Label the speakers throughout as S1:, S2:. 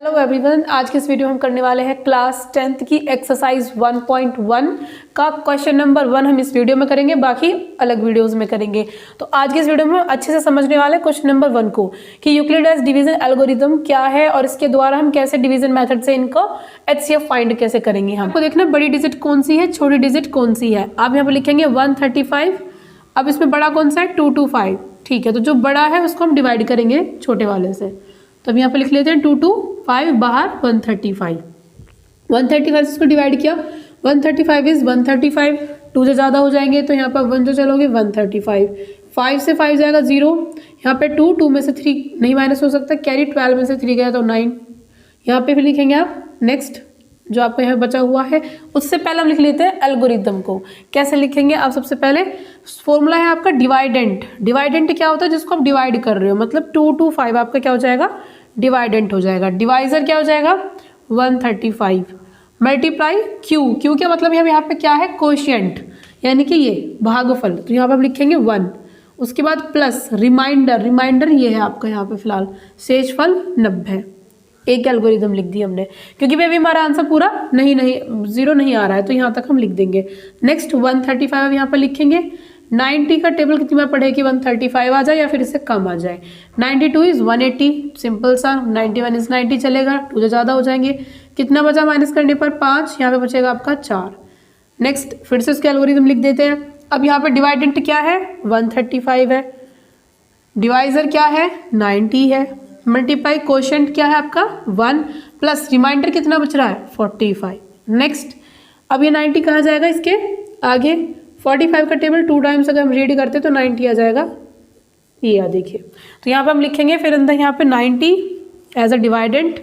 S1: Hello everyone, आज के इस वीडियो में हम करने वाले हैं क्लास 10th की एक्सरसाइज 1.1 का क्वेश्चन नंबर 1 हम इस वीडियो में करेंगे, बाकी अलग वीडियोस में करेंगे। तो आज के इस वीडियो में हम अच्छे से समझने वाले हैं क्वेश्चन नंबर 1 को कि यूक्लिड्स डिवीजन एल्गोरिथम क्या है और इसके द्वारा हम कैसे डिवीजन मेथड से इनको HCF फाइंड कैसे करेंगे। हमको देखना बड़ी डिजिट कौन सी है, छोटी डिजिट कौन सी है। आप यहाँ पर लिखेंगे 135। अब इसमें बड़ा कौन सा है 225, ठीक है। तो जो बड़ा है उसको हम डिवाइड करेंगे छोटे वाले से। तो अब यहाँ पे लिख लेते हैं 225 बाहर 135 से इसको डिवाइड किया। 135 इज 135, 2 से ज़्यादा हो जाएंगे तो यहाँ पर 1 जो चलोगे 135, 5 से 5 जाएगा 0, यहाँ पे 2 में से 3 नहीं माइनस हो सकता, कैरी 12 में से 3 गया तो 9। यहाँ पे फिर लिखेंगे आप नेक्स्ट जो आपको यहाँ बचा हुआ है। उससे पहले हम लिख लेते हैं एल्गोरिदम को। कैसे लिखेंगे आप, सबसे पहले फॉर्मूला है आपका डिवाइडेंट। डिवाइडेंट क्या होता है, जिसको आप डिवाइड कर रहे हो, मतलब 2 to 5 आपका क्या हो जाएगा, डिवाइडेंट हो जाएगा। डिवाइजर क्या हो जाएगा 135 मल्टीप्लाई क्यू। क्यू क्या मतलब यहाँ पे क्या है, कोशिएंट, यानी कि ये भागफल। तो यहाँ पे हम लिखेंगे 1। उसके बाद प्लस रिमाइंडर, रिमाइंडर ये है आपका यहाँ पे फिलहाल शेषफल 90। एक एल्गोरिदम लिख दी हमने, क्योंकि भाई अभी हमारा आंसर पूरा नहीं 0 नहीं आ रहा है, तो यहाँ तक हम लिख देंगे। नेक्स्ट 135 यहाँ पर लिखेंगे। 90 का टेबल कितनी बार पढ़े कि 135 आ जाए या फिर इससे कम आ जाए। 92 इज 180, सिंपल सा। 91 इज 90 चलेगा, 2 से ज़्यादा हो जाएंगे। कितना बचा माइनस करने पर 5, यहाँ पे बचेगा आपका 4। नेक्स्ट फिर से उसके एल्गोरिदम लिख देते हैं। अब यहाँ पे डिवाइडेंट क्या है 135 है, डिवाइजर क्या है 90 है, मल्टीप्लाई कोशेंट क्या है आपका 1, प्लस रिमाइंडर कितना बच रहा है 45। नेक्स्ट अब ये 90 कहाँ जाएगा, इसके आगे 45 का टेबल 2 टाइम्स अगर हम रीड करते तो 90 आ जाएगा। ये आ देखिए, तो यहाँ पे हम लिखेंगे फिर अंदर यहाँ पे 90 एज अ डिवाइडेंट,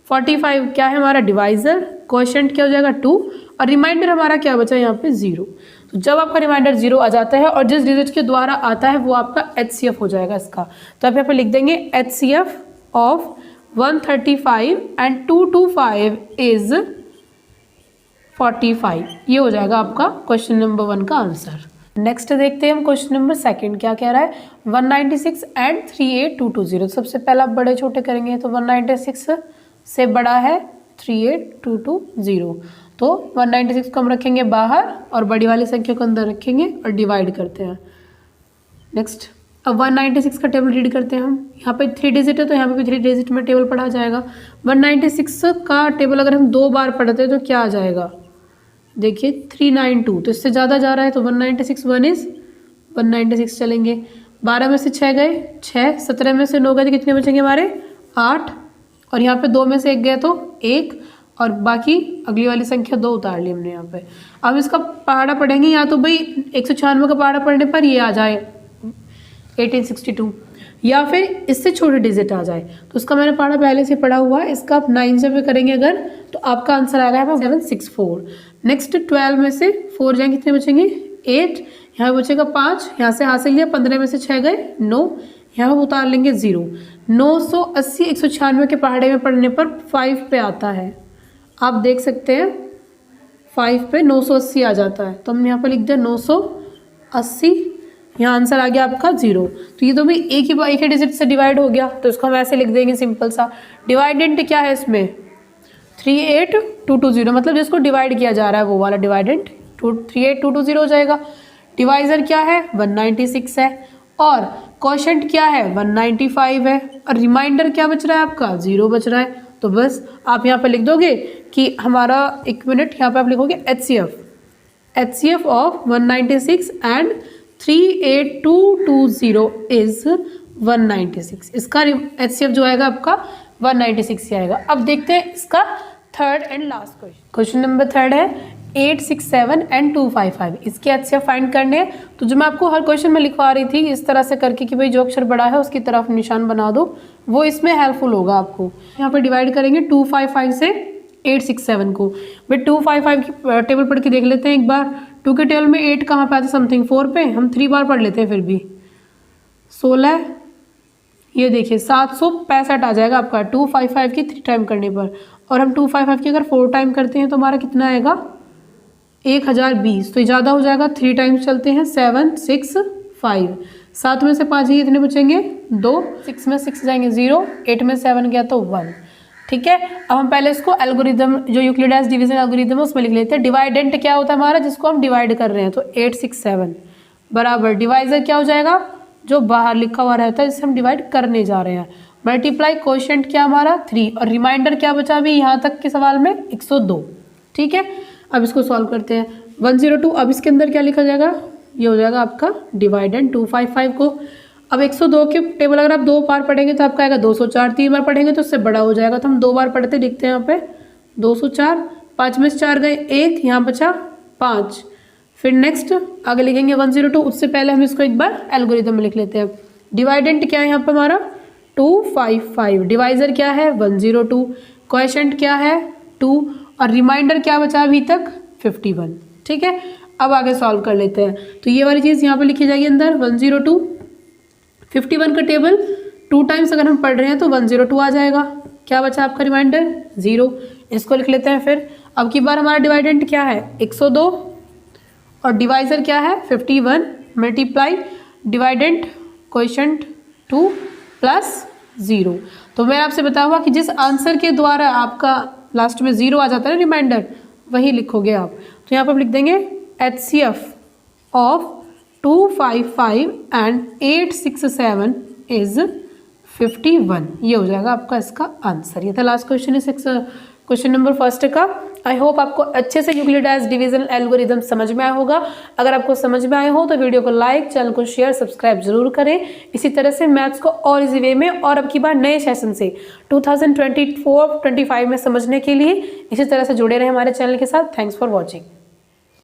S1: 45 क्या है हमारा डिवाइजर, कोशेंट क्या हो जाएगा 2, और रिमाइंडर हमारा क्या बचा यहाँ पे 0। तो जब आपका रिमाइंडर 0 आ जाता है और जिस डिजिट के द्वारा आता है वो आपका HCF हो जाएगा इसका। तो आप यहाँ पे लिख देंगे HCF ऑफ 135 एंड 225 इज 45। ये हो जाएगा आपका क्वेश्चन नंबर 1 का आंसर। नेक्स्ट देखते हैं हम क्वेश्चन नंबर 2 क्या कह रहा है। 196 एंड 38220। सबसे पहला बड़े छोटे करेंगे, तो 196 से बड़ा है 38220, तो 196 को हम रखेंगे बाहर और बड़ी वाली संख्या को अंदर रखेंगे और डिवाइड करते हैं। नेक्स्ट अब 196 का टेबल रीड करते हैं हम। यहाँ पे 3 डिजिट है तो यहाँ पे भी 3 डिजिट में टेबल पढ़ा जाएगा। 196 का टेबल अगर हम 2 बार पढ़ते हैं तो क्या आ जाएगा, देखिए 392, तो इससे ज़्यादा जा रहा है तो 196 1 इज 196 चलेंगे। 12 में से 6 गए 6, 17 में से 9 गए तो कितने बचेंगे हमारे 8, और यहाँ पे 2 में से 1 गए तो 1, और बाकी अगली वाली संख्या 2 उतार ली हमने यहाँ पे। अब इसका पहाड़ा पढ़ेंगे, या तो भाई 196 का पहाड़ा पढ़ने पर ये आ जाए 1862, या फिर इससे छोटी डिजिट आ जाए। तो उसका मैंने पढ़ा पहले से पढ़ा हुआ है, इसका आप 9 से भी करेंगे अगर, तो आपका आंसर आएगा यहाँ 764। नेक्स्ट 12 में से 4 जाएंगे, कितने बचेंगे 8, यहाँ बचेगा 5, यहाँ से हासिल लिया, 15 में से 6 गए 9, यहाँ पर उतार लेंगे 0। 980 196 के पहाड़े में पढ़ने पर 5 पे आता है, आप देख सकते हैं 5 पे 980 आ जाता है, तो हम यहाँ पर लिख दें 980। यहाँ आंसर आ गया आपका 0। तो ये तो भी एक ही डिजिट से डिवाइड हो गया, तो इसको हम ऐसे लिख देंगे सिंपल सा। डिवाइडेंट क्या है इसमें 38220, मतलब जिसको डिवाइड किया जा रहा है वो वाला डिवाइडेंट 38220 हो जाएगा। डिवाइजर क्या है 196 है, और कोशेंट क्या है 195 है, और रिमाइंडर क्या बच रहा है आपका 0 बच रहा है। तो बस आप यहाँ पर लिख दोगे कि हमारा, एक मिनट, यहाँ पे आप लिखोगे HCF ऑफ 196 एंड 38220 इज 196। इसका HCF जो आएगा आपका 196 ही आएगा। अब देखते हैं इसका third and last question number 3 है 867 एंड 255। इसके HCF फाइंड करने हैं। तो जो मैं आपको हर क्वेश्चन में लिखवा रही थी इस तरह से करके कि भाई जो अक्षर बड़ा है उसकी तरफ निशान बना दो, वो इसमें हेल्पफुल होगा आपको। यहाँ पर डिवाइड करेंगे 255 से 867 को। भाई 255 की टेबल पढ़ के देख लेते हैं एक बार। 2 के टेबल में 8 कहाँ पे आता है, समथिंग 4 पे, हम 3 बार पढ़ लेते हैं फिर भी। 16, ये देखिए 765 आ जाएगा आपका 255 की 3 टाइम करने पर, और हम 255 की अगर 4 टाइम करते हैं तो हमारा कितना आएगा 1020। तो ज़्यादा हो जाएगा, 3 टाइम्स चलते हैं 7 6 5, 7 में से 5 ही कितने बचेंगे 2, 6 में 6 जाएंगे 0, 8 में 7 गया तो 1। ठीक है। अब हम पहले इसको एल्गोरिदम जो यूक्लिडियस डिवीजन एल्गोरिदम है उसमें लिख लेते हैं। डिवाइडेंट क्या होता है हमारा, जिसको हम डिवाइड कर रहे हैं, तो 867 बराबर डिवाइजर क्या हो जाएगा, जो बाहर लिखा हुआ रहता है जिसे हम डिवाइड करने जा रहे हैं, मल्टीप्लाई कोशेंट क्या हमारा 3 और रिमाइंडर क्या बचा अभी यहाँ तक के सवाल में 102। ठीक है, अब इसको सॉल्व करते हैं 102। अब इसके अंदर क्या लिखा जाएगा, ये हो जाएगा आपका डिवाइडेंट 255 को। अब 102 के टेबल अगर आप 2 बार पढ़ेंगे तो आपका आएगा 204, 3 बार पढ़ेंगे तो उससे बड़ा हो जाएगा, तो हम 2 बार पढ़ते लिखते हैं यहाँ पे 204, 5 में से 4 गए 1, यहाँ बचा 5। फिर नेक्स्ट आगे लिखेंगे 102, उससे पहले हम इसको एक बार एल्गोरिदम में लिख लेते हैं। डिवाइडेंट क्या है यहाँ पे हमारा 255, डिवाइजर क्या है 102, क्वोशेंट क्या है 2 और रिमाइंडर क्या बचा अभी तक 51। ठीक है, अब आगे सॉल्व कर लेते हैं। तो ये वाली चीज़ यहाँ पे लिखी जाएगी अंदर 102, 51 का टेबल 2 टाइम्स अगर हम पढ़ रहे हैं तो 102 आ जाएगा। क्या बचा आपका रिमाइंडर 0, इसको लिख लेते हैं। फिर अब की बार हमारा डिवाइडेंट क्या है 102 और डिवाइजर क्या है 51, मल्टीप्लाई डिवाइडेंट क्वोशेंट 2 प्लस 0। तो मैं आपसे बताऊंगा कि जिस आंसर के द्वारा आपका लास्ट में 0 आ जाता है ना रिमाइंडर, वही लिखोगे आप। तो यहाँ पर लिख देंगे HCF ऑफ 255 एंड 867 इज 51। ये हो जाएगा आपका इसका आंसर। ये था लास्ट क्वेश्चन इस क्वेश्चन नंबर फर्स्ट का। आई होप आपको अच्छे से यूक्लिडियस डिवीजन एल्गोरिदम समझ में आया होगा। अगर आपको समझ में आया हो तो वीडियो को लाइक, चैनल को शेयर, सब्सक्राइब जरूर करें। इसी तरह से मैथ्स को और इजी वे में और अब की बार नए सेशन से 2024-25 में समझने के लिए इसी तरह से जुड़े रहे हमारे चैनल के साथ। Thanks for watching.